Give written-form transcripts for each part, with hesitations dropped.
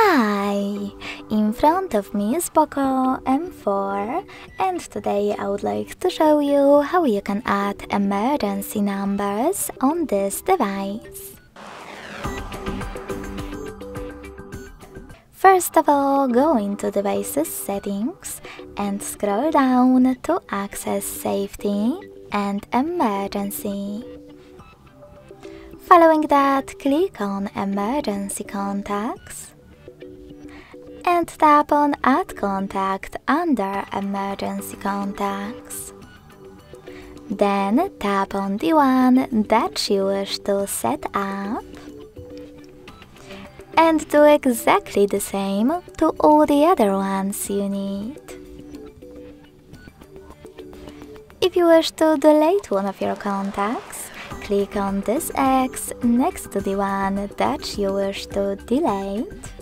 Hi! In front of me is POCO M4 and today I would like to show you how you can add emergency numbers on this device. First of all, go into Devices Settings and scroll down to access Safety and Emergency. Following that, click on Emergency Contacts and tap on Add Contact under Emergency Contacts. Then tap on the one that you wish to set up and do exactly the same to all the other ones you need. If you wish to delete one of your contacts, click on this X next to the one that you wish to delete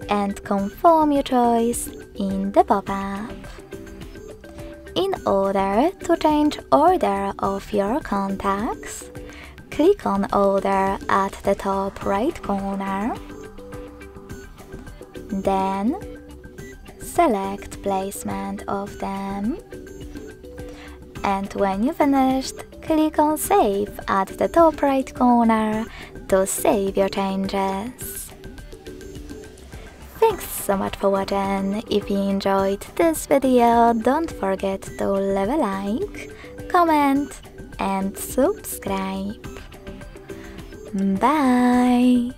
and confirm your choice in the pop-up. In order to change order of your contacts, click on Order at the top right corner. Then select Placement of them. And when you finished, click on Save at the top right corner to save your changes. Thanks so much for watching. If you enjoyed this video, don't forget to leave a like, comment and subscribe. Bye!